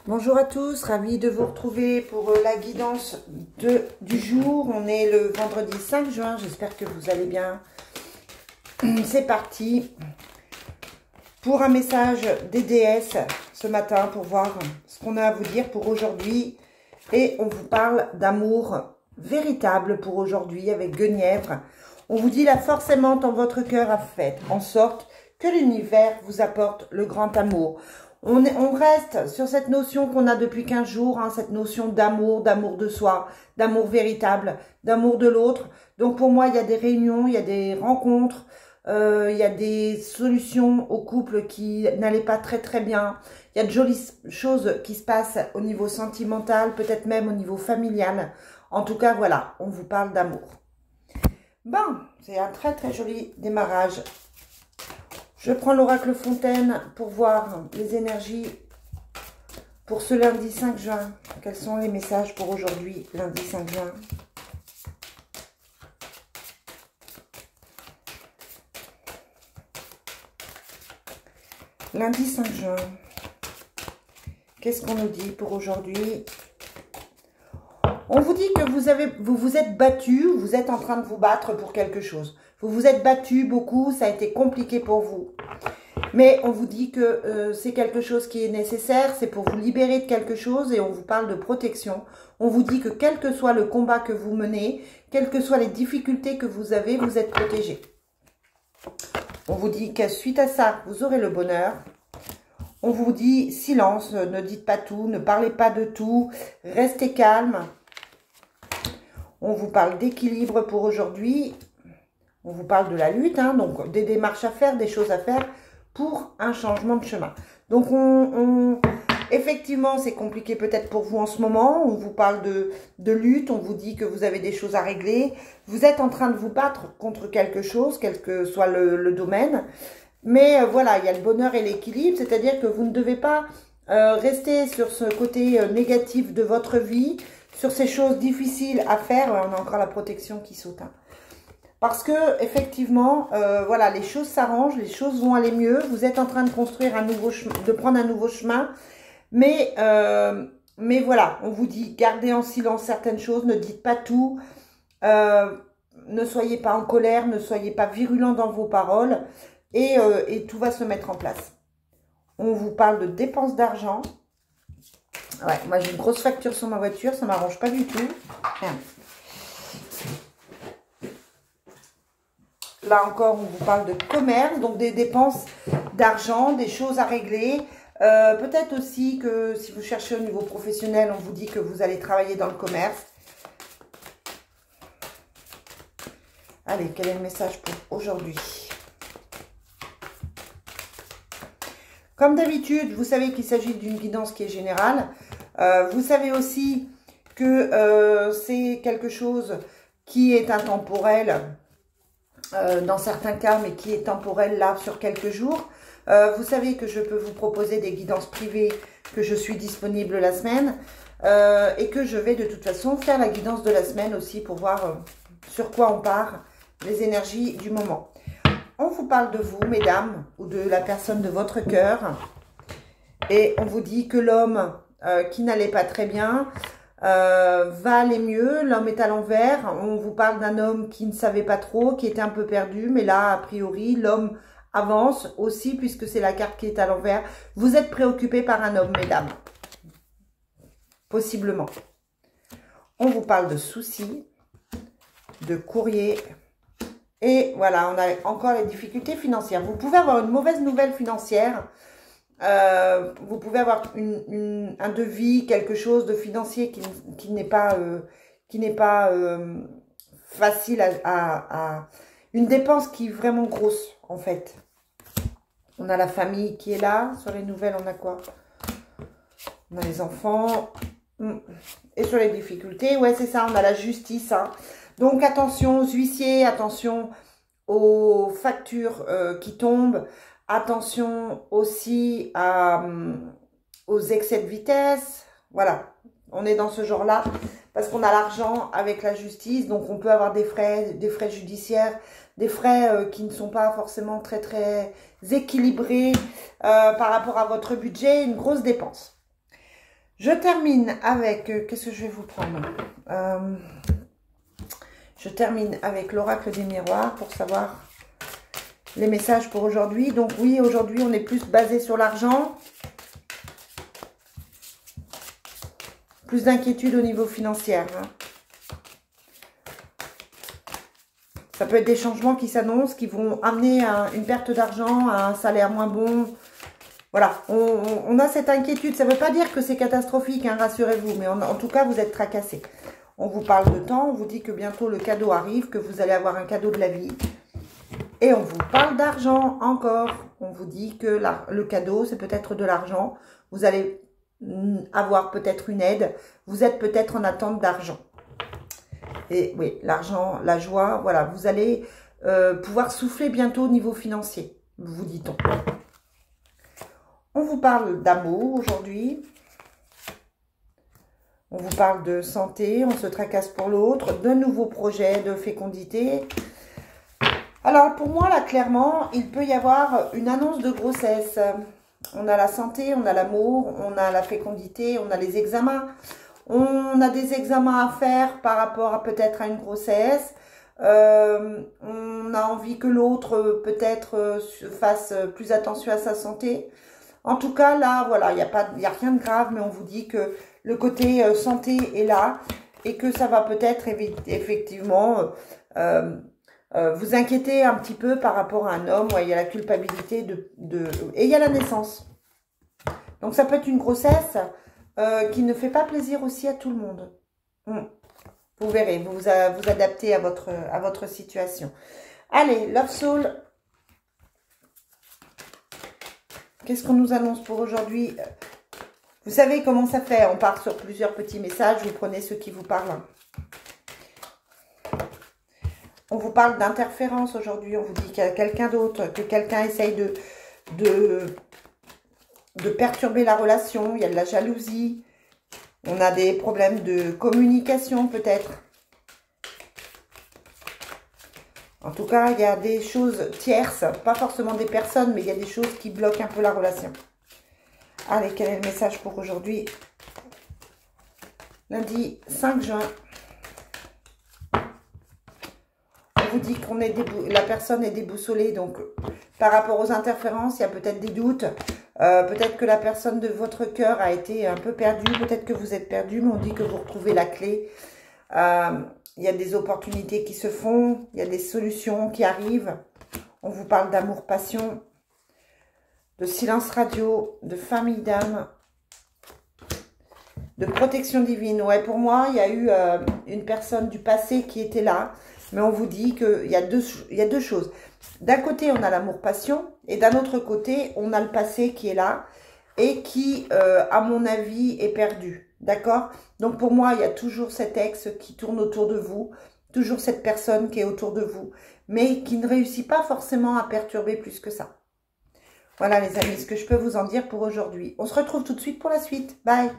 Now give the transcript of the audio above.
Bonjour à tous, ravi de vous retrouver pour la guidance du jour. On est le vendredi 5 juin, j'espère que vous allez bien. C'est parti pour un message des déesses ce matin pour voir ce qu'on a à vous dire pour aujourd'hui. Et on vous parle d'amour véritable pour aujourd'hui avec Guenièvre. On vous dit la force aimante en votre cœur a fait en sorte que l'univers vous apporte le grand amour. On reste sur cette notion qu'on a depuis 15 jours, hein, cette notion d'amour, d'amour de soi, d'amour véritable, d'amour de l'autre. Donc pour moi, il y a des réunions, il y a des rencontres, il y a des solutions au couple qui n'allaient pas très bien. Il y a de jolies choses qui se passent au niveau sentimental, peut-être même au niveau familial. En tout cas, voilà, on vous parle d'amour. Bon, c'est un très joli démarrage. Je prends l'oracle Fontaine pour voir les énergies pour ce lundi 5 juin. Quels sont les messages pour aujourd'hui, lundi 5 juin? Lundi 5 juin. Qu'est-ce qu'on nous dit pour aujourd'hui? On vous dit que vous vous êtes battu, vous êtes en train de vous battre pour quelque chose. Vous vous êtes battu beaucoup, ça a été compliqué pour vous. Mais on vous dit que c'est quelque chose qui est nécessaire, c'est pour vous libérer de quelque chose et on vous parle de protection. On vous dit que quel que soit le combat que vous menez, quelles que soient les difficultés que vous avez, vous êtes protégé. On vous dit que suite à ça, vous aurez le bonheur. On vous dit silence, ne dites pas tout, ne parlez pas de tout, restez calme. On vous parle d'équilibre pour aujourd'hui. On vous parle de la lutte, hein, donc des démarches à faire, des choses à faire pour un changement de chemin. Donc, effectivement, c'est compliqué peut-être pour vous en ce moment. On vous parle de lutte, on vous dit que vous avez des choses à régler. Vous êtes en train de vous battre contre quelque chose, quel que soit le domaine. Mais voilà, il y a le bonheur et l'équilibre, c'est-à-dire que vous ne devez pas rester sur ce côté négatif de votre vie, sur ces choses difficiles à faire. On a encore la protection qui saute, hein. Parce que effectivement, voilà, les choses s'arrangent, les choses vont aller mieux. Vous êtes en train de construire un nouveau chemin, de prendre un nouveau chemin, mais voilà, on vous dit gardez en silence certaines choses, ne dites pas tout, ne soyez pas en colère, ne soyez pas virulent dans vos paroles, et tout va se mettre en place. On vous parle de dépenses d'argent. Ouais, moi j'ai une grosse facture sur ma voiture, ça m'arrange pas du tout. Merde. Là encore, on vous parle de commerce, donc des dépenses d'argent, des choses à régler. Peut-être aussi que si vous cherchez au niveau professionnel, on vous dit que vous allez travailler dans le commerce. Allez, quel est le message pour aujourd'hui? Comme d'habitude, vous savez qu'il s'agit d'une guidance qui est générale. Vous savez aussi que c'est quelque chose qui est intemporel. Dans certains cas, mais qui est temporel là sur quelques jours. Vous savez que je peux vous proposer des guidances privées, que je suis disponible la semaine et que je vais de toute façon faire la guidance de la semaine aussi pour voir sur quoi on part, les énergies du moment. On vous parle de vous, mesdames, ou de la personne de votre cœur et on vous dit que l'homme qui n'allait pas très bien va aller mieux, l'homme est à l'envers. On vous parle d'un homme qui ne savait pas trop, qui était un peu perdu, mais là, a priori, l'homme avance aussi, puisque c'est la carte qui est à l'envers. Vous êtes préoccupé par un homme, mesdames. Possiblement. On vous parle de soucis, de courrier. Et voilà, on a encore les difficultés financières. Vous pouvez avoir une mauvaise nouvelle financière. Vous pouvez avoir un devis, quelque chose de financier qui n'est pas facile à une dépense qui est vraiment grosse en fait. On a la famille qui est là. Sur les nouvelles, on a quoi? On a les enfants. Et sur les difficultés, ouais, c'est ça, on a la justice, hein. Donc attention aux huissiers, attention aux factures qui tombent. Attention aussi aux excès de vitesse. Voilà, on est dans ce genre-là parce qu'on a l'argent avec la justice. Donc, on peut avoir des frais judiciaires, des frais qui ne sont pas forcément très équilibrés par rapport à votre budget. Une grosse dépense. Je termine avec... Qu'est-ce que je vais vous prendre je termine avec l'oracle des miroirs pour savoir les messages pour aujourd'hui. Donc oui, aujourd'hui, on est plus basé sur l'argent. Plus d'inquiétude au niveau financier. Hein. Ça peut être des changements qui s'annoncent, qui vont amener à une perte d'argent, à un salaire moins bon. Voilà, on a cette inquiétude. Ça ne veut pas dire que c'est catastrophique, hein, rassurez-vous. Mais en tout cas, vous êtes tracassé. On vous parle de temps, on vous dit que bientôt le cadeau arrive, que vous allez avoir un cadeau de la vie. Et on vous parle d'argent encore. On vous dit que le cadeau, c'est peut-être de l'argent. Vous allez avoir peut-être une aide. Vous êtes peut-être en attente d'argent. Et oui, l'argent, la joie, voilà. Vous allez pouvoir souffler bientôt au niveau financier, vous dit-on. On vous parle d'amour aujourd'hui. On vous parle de santé, on se tracasse pour l'autre, de nouveaux projets, de fécondité. Alors, pour moi, là, clairement, il peut y avoir une annonce de grossesse. On a la santé, on a l'amour, on a la fécondité, on a les examens. On a des examens à faire par rapport à peut-être à une grossesse. On a envie que l'autre, peut-être, fasse plus attention à sa santé. En tout cas, là, voilà, il y a rien de grave, mais on vous dit que le côté santé est là et que ça va peut-être effectivement vous inquiéter un petit peu par rapport à un homme. Ouais, il y a la culpabilité et il y a la naissance. Donc, ça peut être une grossesse qui ne fait pas plaisir aussi à tout le monde. Vous verrez, vous adaptez à votre situation. Allez, Love Soul. Qu'est-ce qu'on nous annonce pour aujourd'hui? Vous savez comment ça fait. On part sur plusieurs petits messages. Vous prenez ceux qui vous parlent. On vous parle d'interférence aujourd'hui. On vous dit qu'il y a quelqu'un d'autre, que quelqu'un essaye de perturber la relation. Il y a de la jalousie. On a des problèmes de communication peut-être. En tout cas, il y a des choses tierces, pas forcément des personnes, mais il y a des choses qui bloquent un peu la relation. Allez, quel est le message pour aujourd'hui? Lundi 5 juin. On vous dit qu'on est la personne est déboussolée, donc par rapport aux interférences, il y a peut-être des doutes. Peut-être que la personne de votre cœur a été un peu perdue, peut-être que vous êtes perdu, mais on dit que vous retrouvez la clé. Il y a des opportunités qui se font, il y a des solutions qui arrivent. On vous parle d'amour, passion, de silence radio, de famille d'âme, de protection divine. Ouais, pour moi, il y a eu une personne du passé qui était là, mais on vous dit qu'il y a deux choses. D'un côté, on a l'amour-passion, et d'un autre côté, on a le passé qui est là, et qui, à mon avis, est perdu. D'accord? Donc, pour moi, il y a toujours cet ex qui tourne autour de vous, toujours cette personne qui est autour de vous, mais qui ne réussit pas forcément à perturber plus que ça. Voilà, les amis, ce que je peux vous en dire pour aujourd'hui. On se retrouve tout de suite pour la suite. Bye!